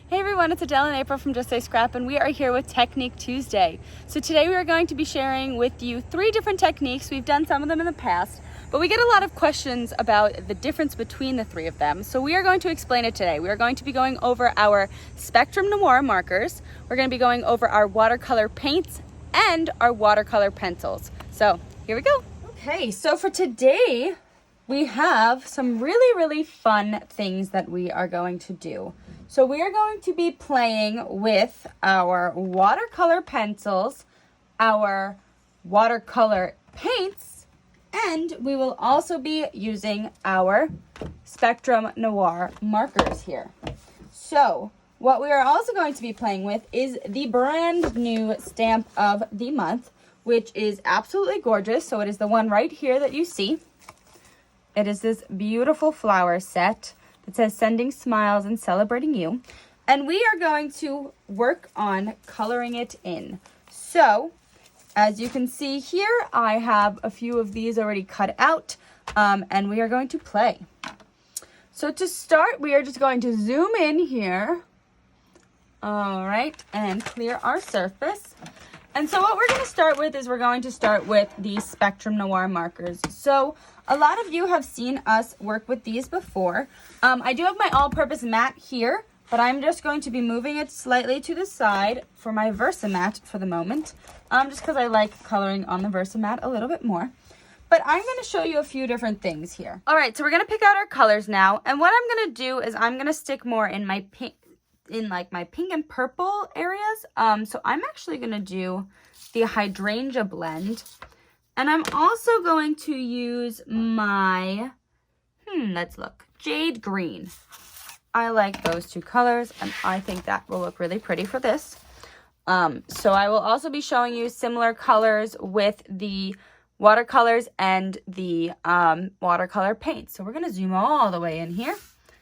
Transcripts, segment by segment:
Hey everyone, it's Adele and April from Just Say Scrap, and we are here with Technique Tuesday. So today we are going to be sharing with you 3 different techniques. We've done some of them in the past, but we get a lot of questions about the difference between the 3 of them. So we are going to explain it today. We are going to be going over our Spectrum Noir markers. We're going to be going over our watercolor paints and our watercolor pencils. So here we go. Okay, so for today, we have some really fun things that we are going to do. So we are going to be playing with our watercolor pencils, our watercolor paints, and we will also be using our Spectrum Noir markers here. So what we are also going to be playing with is the brand new stamp of the month, which is absolutely gorgeous. So it is the one right here that you see. It is this beautiful flower set. It says sending smiles and celebrating you. And we are going to work on coloring it in. So as you can see here, I have a few of these already cut out, and we are going to play. So to start, we are just going to zoom in here. All right, and clear our surface. And so what we're going to start with is we're going to start with the Spectrum Noir markers. So a lot of you have seen us work with these before. I do have my all-purpose mat here, but I'm just going to be moving it slightly to the side for my Versamat for the moment, just because I like coloring on the Versamat a little bit more. But I'm going to show you a few different things here. All right, so we're going to pick out our colors now, and what I'm going to do is I'm going to stick more in my pink, my pink and purple areas. So I'm actually going to do the Hydrangea blend. And I'm also going to use my, let's look, Jade green. I like those 2 colors, and I think that will look really pretty for this. So I will also be showing you similar colors with the watercolors and the watercolor paints. So we're going to zoom all the way in here,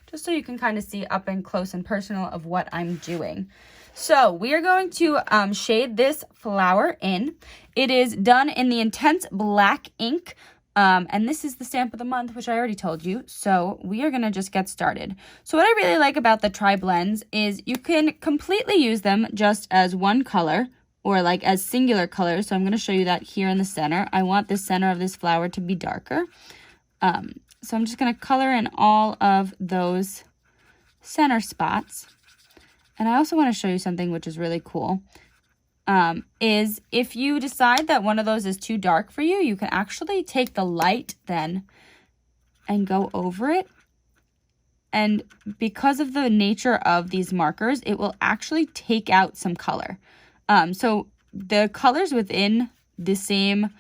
just so you can kind of see up and close and personal of what I'm doing. So we are going to shade this flower in. It is done in the Intense Black ink, and this is the stamp of the month, which I already told you. So we are going to just get started. So what I really like about the TriBlends is you can completely use them just as one color or like as singular colors. So I'm going to show you that here in the center. I want the center of this flower to be darker. So I'm just going to color in all of those center spots. And I also want to show you something which is really cool, is if you decide that one of those is too dark for you, you can actually take the light then and go over it. And because of the nature of these markers, it will actually take out some color. So the colors within the same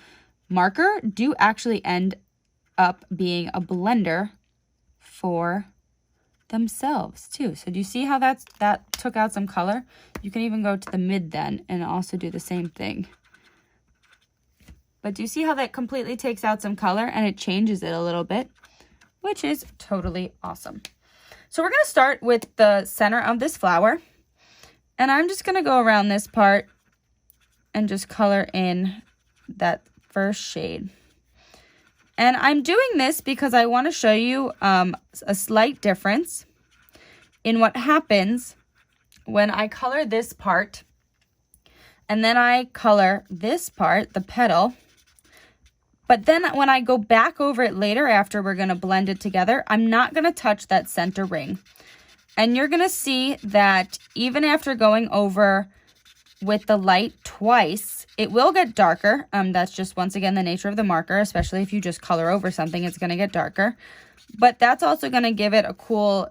marker do actually end up being a blender for themselves too. So do you see how that took out some color? You can even go to the mid then and also do the same thing. But do you see how that completely takes out some color and it changes it a little bit, which is totally awesome. So we're going to start with the center of this flower, and I'm just going to go around this part and just color in that first shade. And I'm doing this because I want to show you a slight difference in what happens when I color this part and then I color this part, the petal. But then when I go back over it later after we're going to blend it together, I'm not going to touch that center ring. And you're going to see that even after going over with the light twice, it will get darker. That's just, once again, the nature of the marker, especially if you just color over something, it's going to get darker. But that's also going to give it a cool,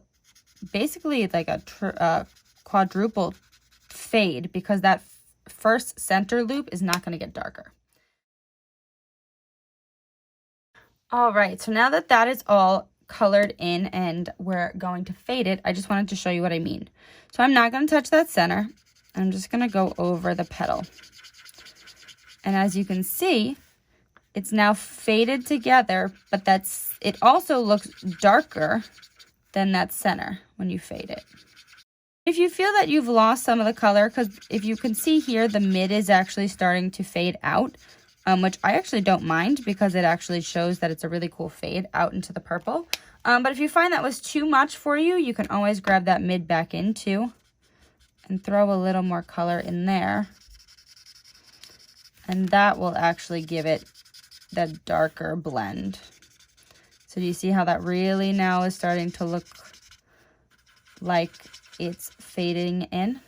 basically like a quadruple fade, because that first center loop is not going to get darker. All right, so now that that is all colored in and we're going to fade it, I just wanted to show you what I mean. So I'm not going to touch that center. I'm just going to go over the petal. And as you can see, it's now faded together, but it also looks darker than that center when you fade it. If you feel that you've lost some of the color, because if you can see here, the mid is actually starting to fade out, which I actually don't mind because it actually shows that it's a really cool fade out into the purple. But if you find that was too much for you, you can always grab that mid back in too. and throw a little more color in there. And that will actually give it that darker blend. So do you see how that really now is starting to look like it's fading in?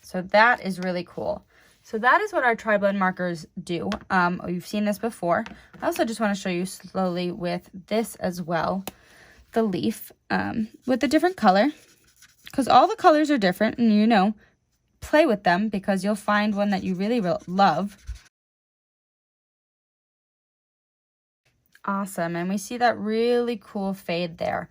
So that is really cool. So that is what our TriBlend markers do. You've seen this before. I also just want to show you slowly with this as well, the leaf with the different color, because all the colors are different, and you know, play with them because you'll find one that you really love. Awesome, and we see that really cool fade there.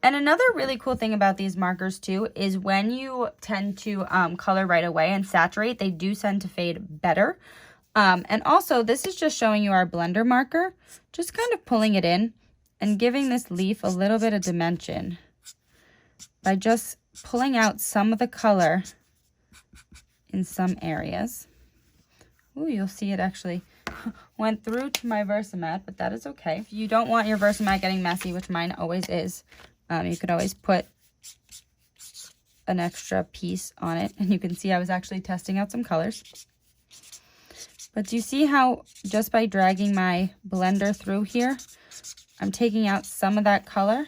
And another really cool thing about these markers too is when you tend to color right away and saturate, they do tend to fade better. And also, this is just showing you our blender marker, just kind of pulling it in and giving this leaf a little bit of dimension by just pulling out some of the color in some areas. Ooh, you'll see it actually went through to my Versamat, but that is okay. If you don't want your Versamat getting messy, which mine always is, you could always put an extra piece on it. And you can see I was actually testing out some colors. But do you see how just by dragging my blender through here, I'm taking out some of that color,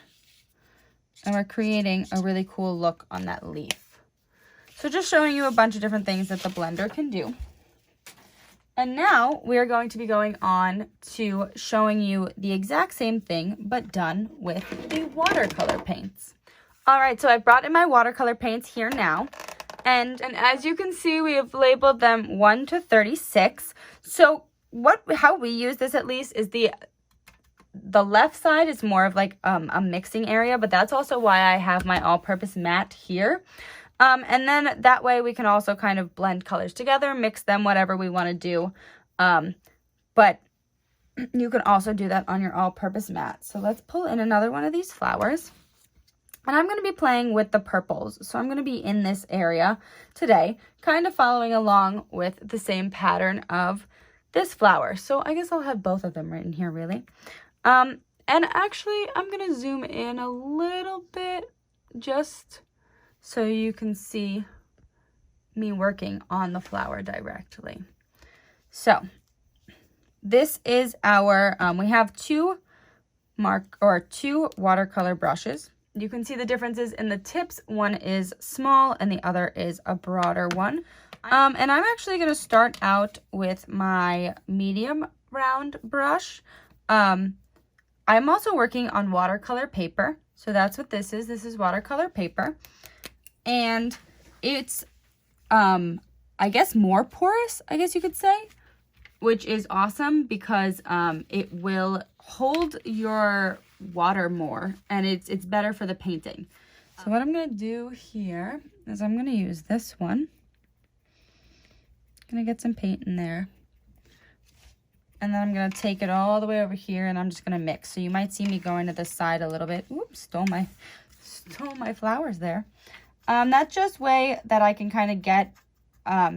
and we're creating a really cool look on that leaf. So just showing you a bunch of different things that the blender can do. And now we are going to be going on to showing you the exact same thing, but done with the watercolor paints. All right, so I've brought in my watercolor paints here now. And as you can see, we have labeled them 1 to 36. So how we use this at least is the left side is more of like a mixing area, but that's also why I have my all-purpose mat here. And then that way we can also kind of blend colors together, mix them, whatever we want to do. But you can also do that on your all-purpose mat. So let's pull in another one of these flowers. And I'm going to be playing with the purples. So I'm going to be in this area today, kind of following along with the same pattern of this flower. So I guess I'll have both of them written here, really. And actually, I'm going to zoom in a little bit just so you can see me working on the flower directly. So this is our, we have two watercolor brushes. You can see the differences in the tips. One is small and the other is a broader one. And I'm actually going to start out with my medium round brush. I'm also working on watercolor paper. So that's what this is. This is watercolor paper. And it's, I guess, more porous, I guess you could say, which is awesome because it will hold your water more, and it's better for the painting. So what I'm going to do here is I'm going to use this one. I'm going to get some paint in there. And then I'm going to take it all the way over here, and I'm just going to mix. So you might see me going to the side a little bit. Oops, stole my flowers there. That's just way that I can kind of get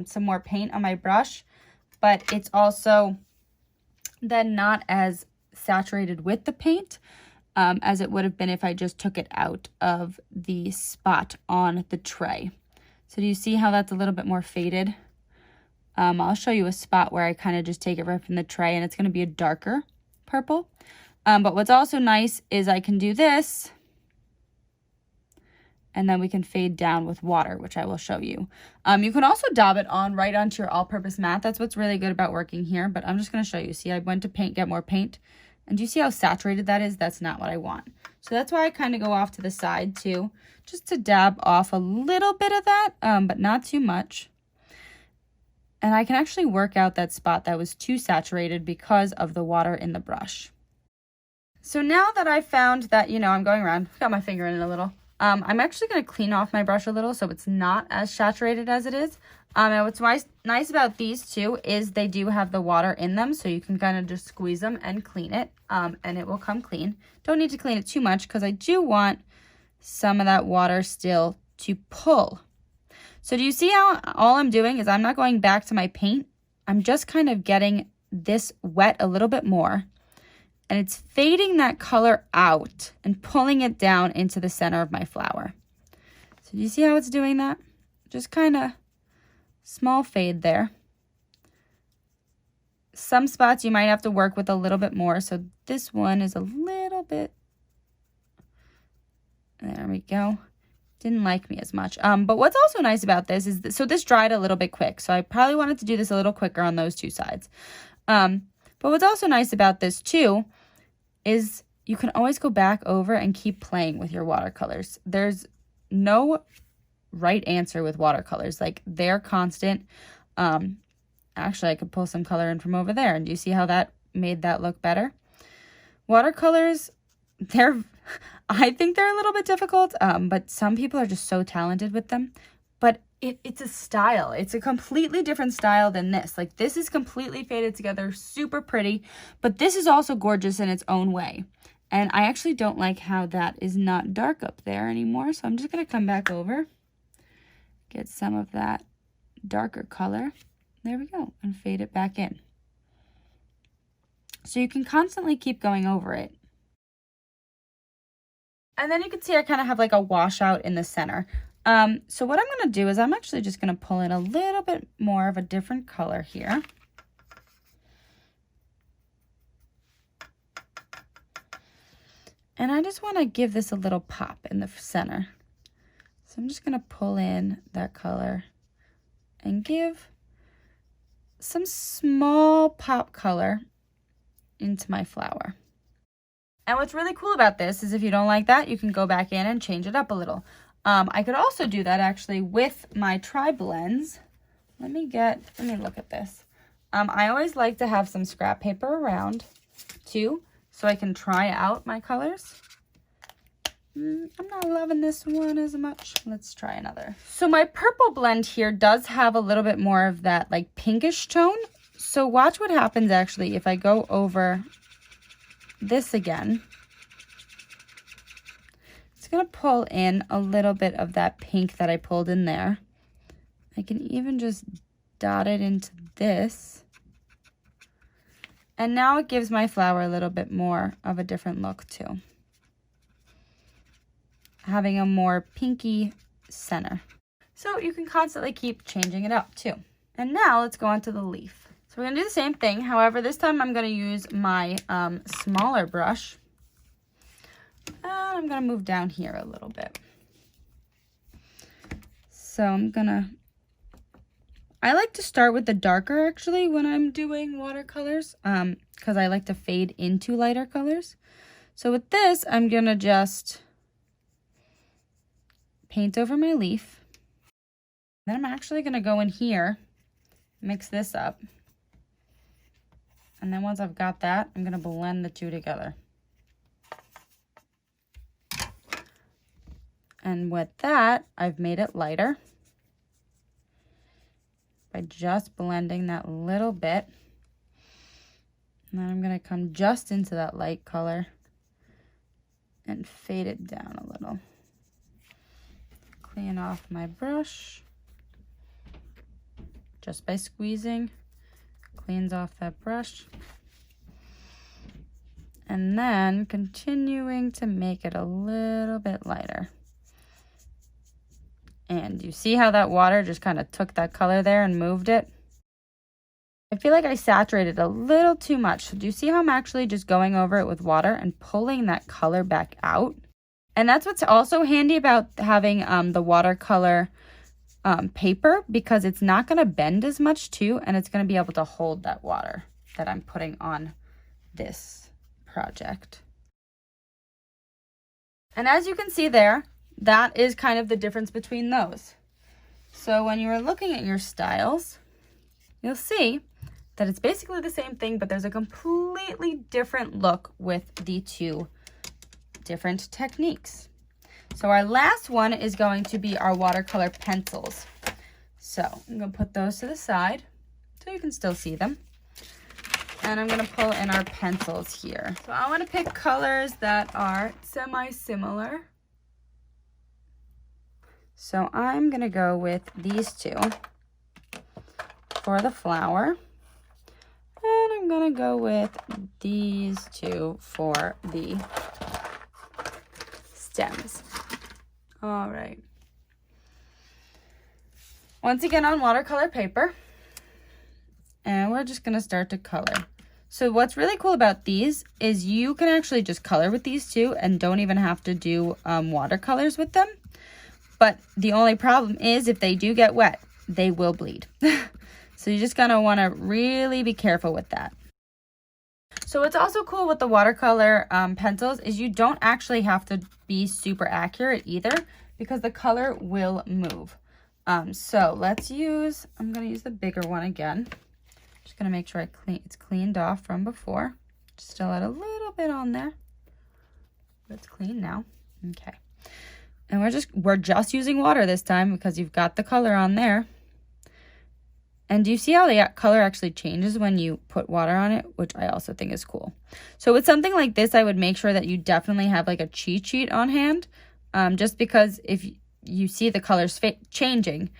some more paint on my brush, but it's also then not as saturated with the paint as it would have been if I just took it out of the spot on the tray. So do you see how that's a little bit more faded? I'll show you a spot where I kind of just take it right from the tray, and it's going to be a darker purple. But what's also nice is I can do this, and then we can fade down with water, which I will show you. You can also dab it on right onto your all-purpose mat. That's what's really good about working here, but I'm just going to show you. See, I went to paint, get more paint, and do you see how saturated that is? That's not what I want. So that's why I kind of go off to the side too, just to dab off a little bit of that, but not too much. And I can actually work out that spot that was too saturated because of the water in the brush. So now that I found that, you know, I'm going around, got my finger in it a little. I'm actually going to clean off my brush a little so it's not as saturated as it is. And what's nice about these two is they do have the water in them, so you can kind of just squeeze them and clean it, and it will come clean. Don't need to clean it too much because I do want some of that water still to pull. So do you see how all I'm doing is I'm not going back to my paint. I'm just kind of getting this wet a little bit more. And it's fading that color out and pulling it down into the center of my flower. So do you see how it's doing that? just kind of small fade there. Some spots you might have to work with a little bit more, so this one is a little bit, there we go. Didn't like me as much. But what's also nice about this is, so this dried a little bit quick, so I probably wanted to do this a little quicker on those two sides. But what's also nice about this too is you can always go back over and keep playing with your watercolors. There's no right answer with watercolors. Like, they're constant. Actually, I could pull some color in from over there. And do you see how that made that look better? Watercolors, I think they're a little bit difficult, but some people are just so talented with them. But it's a style. It's a completely different style than this. Like, this is completely faded together, super pretty, but this is also gorgeous in its own way. And I actually don't like how that is not dark up there anymore, so I'm just going to come back over, get some of that darker color. There we go, and fade it back in. So you can constantly keep going over it. And then you can see I kind of have like a washout in the center. So what I'm going to do is I'm actually just going to pull in a little bit more of a different color here. And I just want to give this a little pop in the center. So I'm just going to pull in that color and give some small pop color into my flower. And what's really cool about this is if you don't like that, you can go back in and change it up a little. I could also do that actually with my TriBlends. Let me look at this. I always like to have some scrap paper around too, so I can try out my colors. I'm not loving this one as much. Let's try another. So my purple blend here does have a little bit more of that like pinkish tone. So watch what happens actually if I go over this again. It's going to pull in a little bit of that pink that I pulled in there. I can even just dot it into this. And now it gives my flower a little bit more of a different look too, having a more pinky center. So you can constantly keep changing it up too. And now let's go on to the leaf. So we're going to do the same thing. However, this time I'm going to use my smaller brush. And I'm going to move down here a little bit. So I like to start with the darker actually when I'm doing watercolors, because I like to fade into lighter colors. So with this, I'm going to just paint over my leaf. Then I'm actually going to go in here, mix this up. And then once I've got that, I'm going to blend the two together. And with that, I've made it lighter by just blending that little bit. And then I'm going to come just into that light color and fade it down a little. Clean off my brush just by squeezing. Cleans off that brush. And then continuing to make it a little bit lighter. And you see how that water just kind of took that color there and moved it? I feel like I saturated a little too much. So do you see how I'm actually just going over it with water and pulling that color back out? And that's what's also handy about having the watercolor paper, because it's not going to bend as much too, and it's going to be able to hold that water that I'm putting on this project. And as you can see there, that is kind of the difference between those. So when you are looking at your styles, you'll see that it's basically the same thing, but there's a completely different look with the two different techniques. So our last one is going to be our watercolor pencils. So I'm going to put those to the side so you can still see them. And I'm going to pull in our pencils here. So I want to pick colors that are semi-similar. So I'm going to go with these two for the flower. And I'm going to go with these two for the stems. All right. once again on watercolor paper. And we're just gonna start to color. So what's really cool about these is you can actually just color with these too and don't even have to do watercolors with them. But the only problem is if they do get wet, they will bleed. So you're just gonna wanna really be careful with that. So what's also cool with the watercolor pencils is you don't actually have to be super accurate either because the color will move. So let's use, I'm gonna use the bigger one again. Just gonna make sure it's cleaned off from before. Still had a little bit on there, but it's clean now. Okay, and we're just using water this time because you've got the color on there. And do you see how the color actually changes when you put water on it, which I also think is cool. So with something like this, I would make sure that you definitely have like a cheat sheet on hand, just because if you see the colors changing,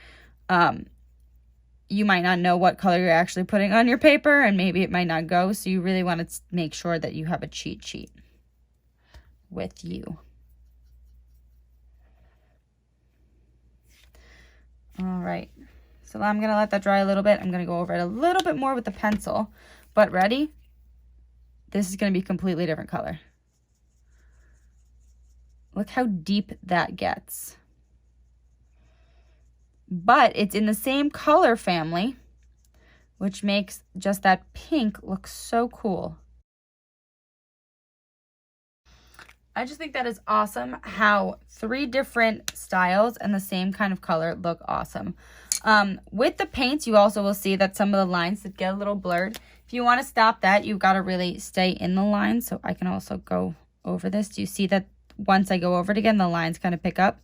you might not know what color you're actually putting on your paper, and maybe it might not go. So you really want to make sure that you have a cheat sheet with you. All right. So I'm going to let that dry a little bit. I'm going to go over it a little bit more with the pencil. But ready? This is going to be a completely different color. Look how deep that gets. But it's in the same color family, which makes just that pink look so cool. I just think that is awesome how 3 different styles and the same kind of color look awesome. With the paints, you also will see that some of the lines that get a little blurred. If you want to stop that, you've got to really stay in the line. So I can also go over this. Do you see that once I go over it again, the lines kind of pick up?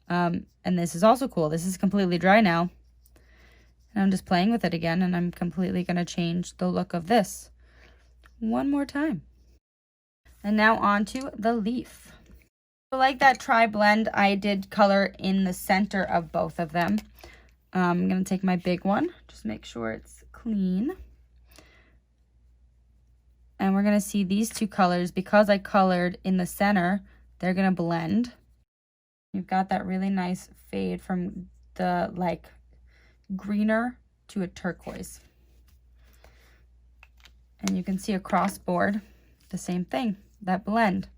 And this is also cool. This is completely dry now. And I'm just playing with it again, and I'm completely going to change the look of this one more time. And now on to the leaf. So like that TriBlend, I did color in the center of both of them. I'm going to take my big one, just make sure it's clean. And we're going to see these 2 colors, because I colored in the center, they're going to blend. You've got that really nice fade from the like greener to a turquoise. And you can see across board the same thing, that blend.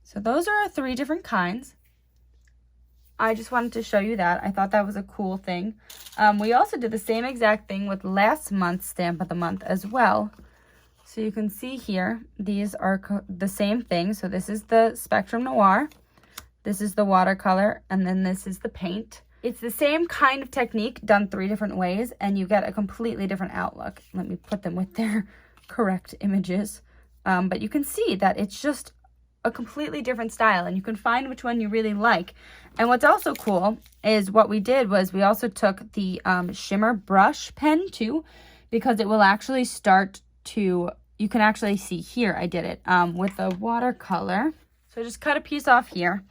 So those are our 3 different kinds. I just wanted to show you that. I thought that was a cool thing. We also did the same exact thing with last month's stamp of the month as well. So you can see here, these are the same thing. So this is the Spectrum Noir. This is the watercolor, and then this is the paint. It's the same kind of technique done 3 different ways, and you get a completely different outlook. Let me put them with their correct images. But you can see that it's just a completely different style, and you can find which one you really like. And what's also cool is what we did was we also took the Shimmer brush pen too, because it will actually start to, you can actually see here, I did it with the watercolor. So just cut a piece off here.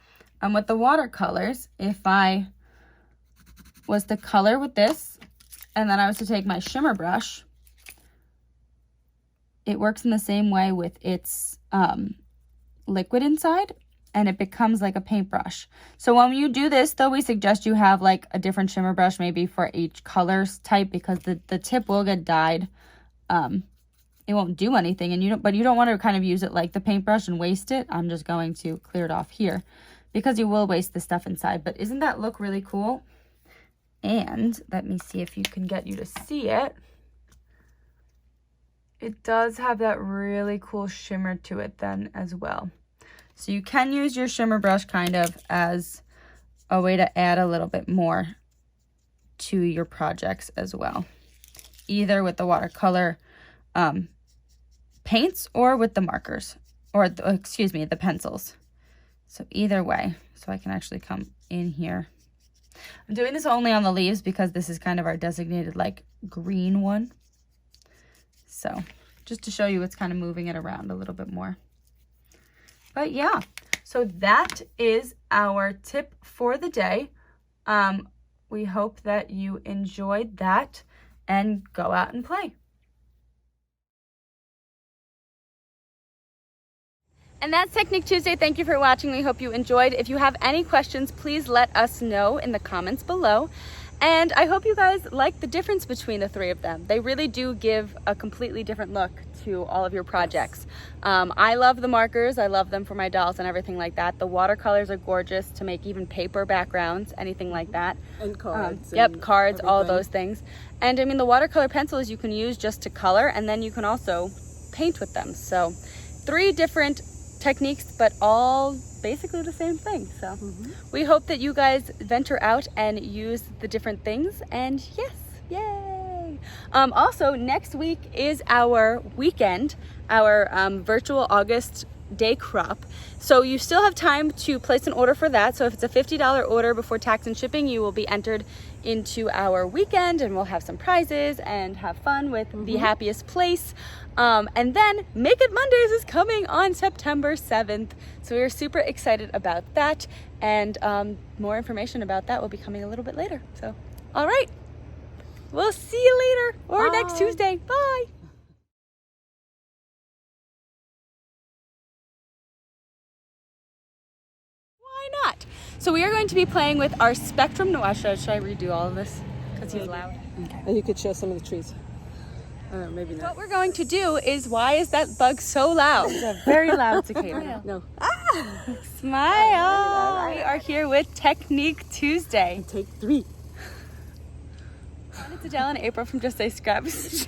With the watercolors, if I was to color with this, and then I was to take my shimmer brush, it works in the same way with its liquid inside, and it becomes like a paintbrush. So when you do this, though, we suggest you have like a different shimmer brush maybe for each color type, because the tip will get dyed. It won't do anything, and you don't want to kind of use it like the paintbrush and waste it. I'm just going to clear it off here, because you will waste the stuff inside. But isn't that look really cool? And let me see if you can get you to see it. It does have that really cool shimmer to it then as well. So you can use your shimmer brush kind of as a way to add a little bit more to your projects as well. Either with the watercolor paints or with the markers, or excuse me, the pencils. So either way. So I can actually come in here. I'm doing this only on the leaves because this is kind of our designated like green one. So just to show you, it's kind of moving it around a little bit more. But yeah, so that is our tip for the day. We hope that you enjoyed that, and go out and play. And that's Technique Tuesday. Thank you for watching. We hope you enjoyed. If you have any questions, please let us know in the comments below. And I hope you guys like the difference between the three of them. They really do give a completely different look to all of your projects. I love the markers. I love them for my dolls and everything like that. The watercolors are gorgeous to make even paper backgrounds, anything like that. And cards. Yep, cards, everything. all those things. And I mean, the watercolor pencils you can use just to color, and then you can also paint with them. So 3 different techniques, but all basically the same thing. So we hope that you guys venture out and use the different things, and yes, yay. Also, next week is our weekend, our virtual August day crop. So you still have time to place an order for that. So if it's a $50 order before tax and shipping, you will be entered into our weekend, and we'll have some prizes and have fun with the happiest place. And then Make It Mondays is coming on September 7th. So we're super excited about that. And more information about that will be coming a little bit later. So, all right. We'll see you later or next Tuesday. Bye. Why not? So we are going to be playing with our Spectrum Noir. Should I redo all of this? Because he's loud. Okay. And you could show some of the trees. Maybe not. What we're going to do is, why is that bug so loud? It's a very loud cicada. No. Smile. All right. We are here with Technique Tuesday. Take 3. It's Adele and April from Just Say Scraps.